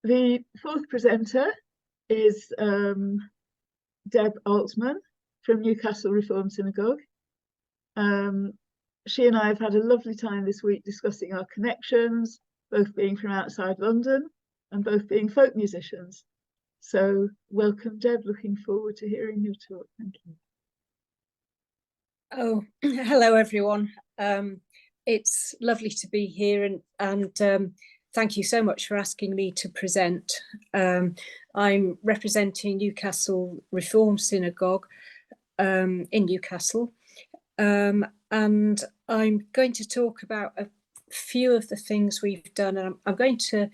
The fourth presenter is Deb Altman from Newcastle Reform Synagogue. She and I have had a lovely time this week discussing our connections, both being from outside London and both being folk musicians. So welcome, Deb. Looking forward to hearing your talk. Thank you. Oh, hello, everyone. It's lovely to be here, and thank you so much for asking me to present. I'm representing Newcastle Reform Synagogue in Newcastle, and I'm going to talk about a few of the things we've done, and I'm going to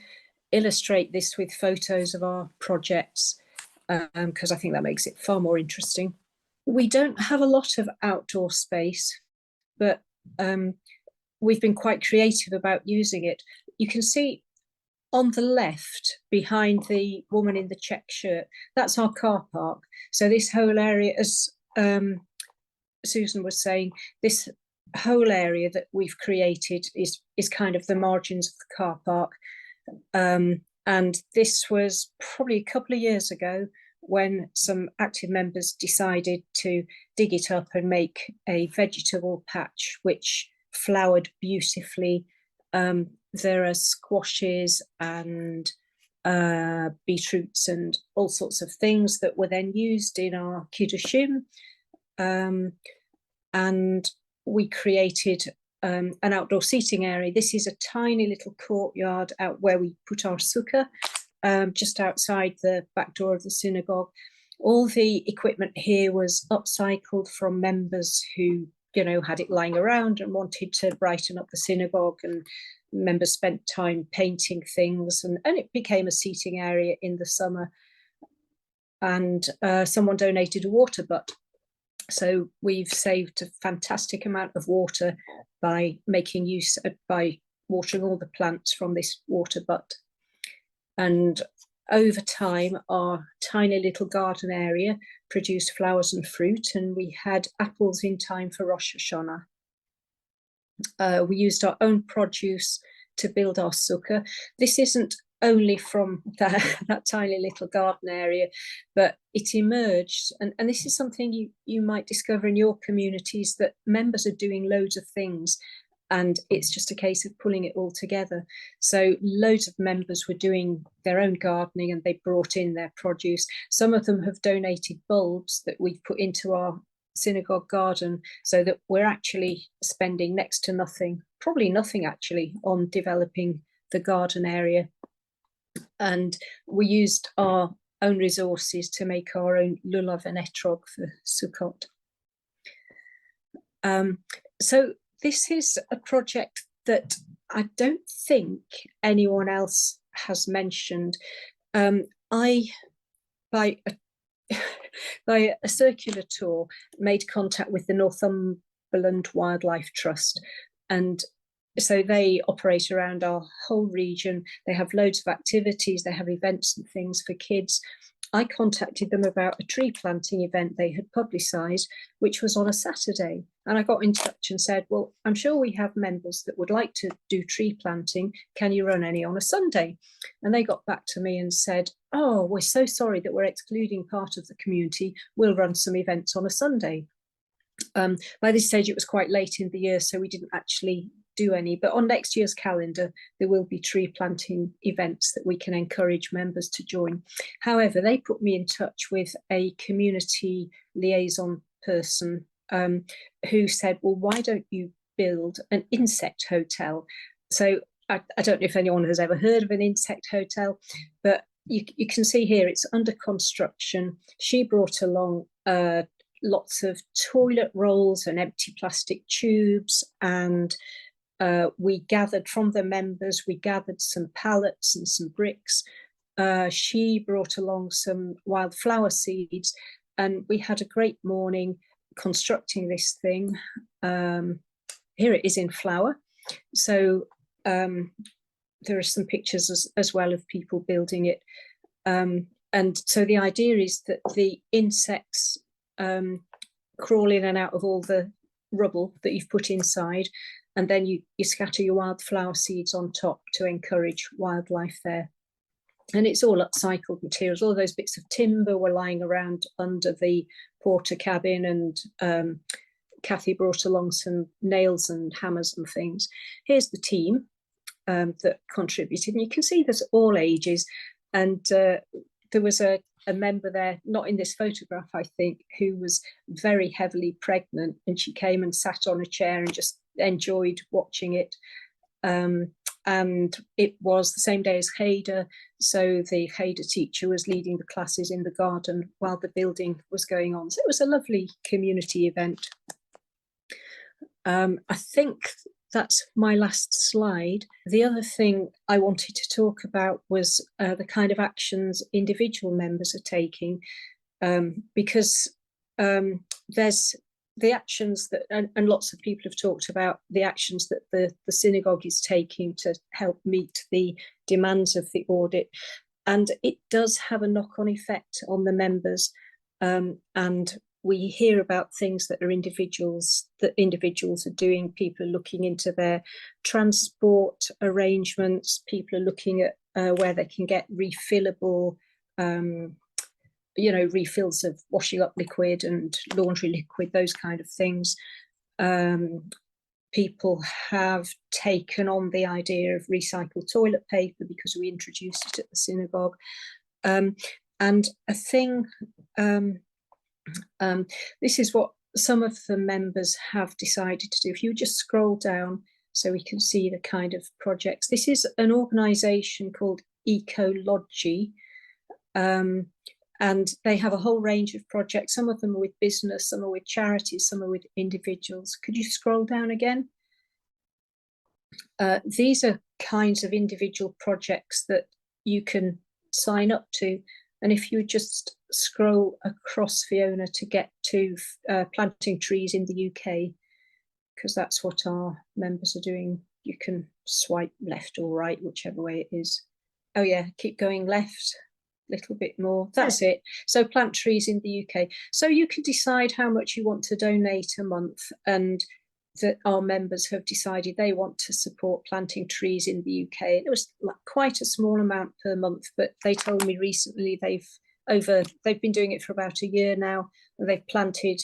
illustrate this with photos of our projects because I think that makes it far more interesting. We don't have a lot of outdoor space, but we've been quite creative about using it. You can see on the left, behind the woman in the check shirt, that's our car park. So this whole area, as Susan was saying, this whole area that we've created is kind of the margins of the car park. And this was probably a couple of years ago when some active members decided to dig it up and make a vegetable patch which flowered beautifully. There are squashes and beetroots and all sorts of things that were then used in our kiddushim. And we created an outdoor seating area. This is a tiny little courtyard out where we put our sukkah, just outside the back door of the synagogue. All the equipment here was upcycled from members who, you know, had it lying around and wanted to brighten up the synagogue, and members spent time painting things, and it became a seating area in the summer. And someone donated a water butt. So we've saved a fantastic amount of water by making use by watering all the plants from this water butt. And over time, our tiny little garden area produced flowers and fruit, and we had apples in time for Rosh Hashanah. We used our own produce to build our sukkah. This isn't only from that tiny little garden area, but it emerged, and this is something you might discover in your communities, that members are doing loads of things, and it's just a case of pulling it all together. So loads of members were doing their own gardening, and they brought in their produce. Some of them have donated bulbs that we've put into our synagogue garden, so that we're actually spending next to nothing, probably nothing actually, on developing the garden area. And we used our own resources to make our own lulav and etrog for Sukkot. So this is a project that I don't think anyone else has mentioned. I, by a circular tour, made contact with the Northumberland Wildlife Trust, and so they operate around our whole region. They have loads of activities, they have events and things for kids. I contacted them about a tree planting event they had publicised, which was on a Saturday. And I got in touch and said, well, I'm sure we have members that would like to do tree planting. Can you run any on a Sunday? And they got back to me and said, oh, we're so sorry that we're excluding part of the community. We'll run some events on a Sunday. By this stage, it was quite late in the year, so we didn't actually do any, but on next year's calendar there will be tree planting events that we can encourage members to join. However, they put me in touch with a community liaison person who said, well, why don't you build an insect hotel? So I don't know if anyone has ever heard of an insect hotel, but you can see here it's under construction. She brought along lots of toilet rolls and empty plastic tubes, and we gathered from the members, we gathered some pallets and some bricks. She brought along some wildflower seeds, and we had a great morning constructing this thing. Here it is in flower. So there are some pictures as well of people building it. And so the idea is that the insects crawl in and out of all the rubble that you've put inside, and then you scatter your wildflower seeds on top to encourage wildlife there. and it's all upcycled materials. All those bits of timber were lying around under the porter cabin, and Kathy brought along some nails and hammers and things. Here's the team that contributed, and you can see there's all ages. And there was a member there, not in this photograph, I think, who was very heavily pregnant, and she came and sat on a chair and just enjoyed watching it. And it was the same day as Hader, so the Hader teacher was leading the classes in the garden while the building was going on. So it was a lovely community event. I think that's my last slide. The other thing I wanted to talk about was the kind of actions individual members are taking, because there's the actions that, and lots of people have talked about the actions that the synagogue is taking to help meet the demands of the audit. And it does have a knock-on effect on the members. And we hear about things that individuals are doing. People are looking into their transport arrangements. People are looking at where they can get refillable refills of washing up liquid and laundry liquid, those kind of things. People have taken on the idea of recycled toilet paper because we introduced it at the synagogue. And a thing, this is what some of the members have decided to do. If you just scroll down so we can see the kind of projects. This is an organisation called Ecology. And they have a whole range of projects. Some of them are with business, some are with charities, some are with individuals. Could you scroll down again? These are kinds of individual projects that you can sign up to. And if you just scroll across, Fiona, to get to planting trees in the UK, because that's what our members are doing. You can swipe left or right, whichever way it is. Oh yeah, keep going left. Little bit more, that's it. So plant trees in the UK. So you can decide how much you want to donate a month, and that our members have decided they want to support planting trees in the UK. It was quite a small amount per month, but they told me recently they've been doing it for about a year now, and they've planted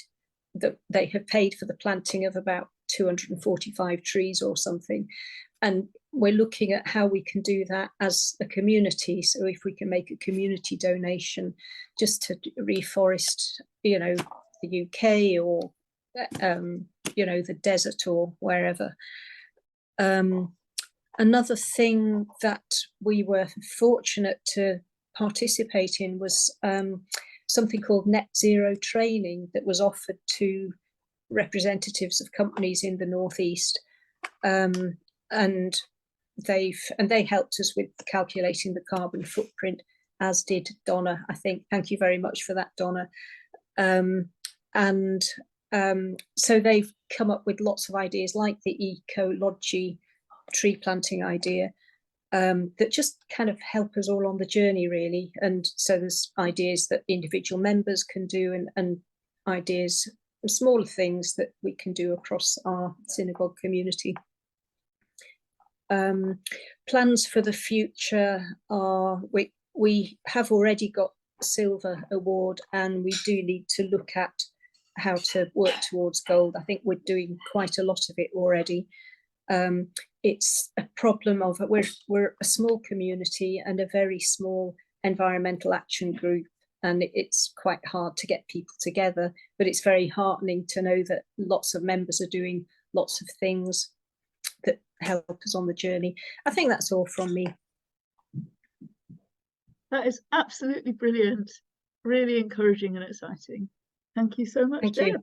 they have paid for the planting of about 245 trees or something. And we're looking at how we can do that as a community. So if we can make a community donation just to reforest, the UK or, the desert or wherever. Another thing that we were fortunate to participate in was something called net zero training that was offered to representatives of companies in the Northeast. And they helped us with calculating the carbon footprint, as did Donna, I think. Thank you very much for that, Donna. So they've come up with lots of ideas like the Ecology tree planting idea, that just kind of help us all on the journey, really. And so there's ideas that individual members can do, and ideas, smaller things that we can do across our synagogue community. Plans for the future are, we have already got silver award, and we do need to look at how to work towards gold. I think we're doing quite a lot of it already. It's a problem of we're a small community and a very small environmental action group, and it's quite hard to get people together, but it's very heartening to know that lots of members are doing lots of things that help us on the journey. I think that's all from me. That is absolutely brilliant, really encouraging and exciting. Thank you so much, Deb.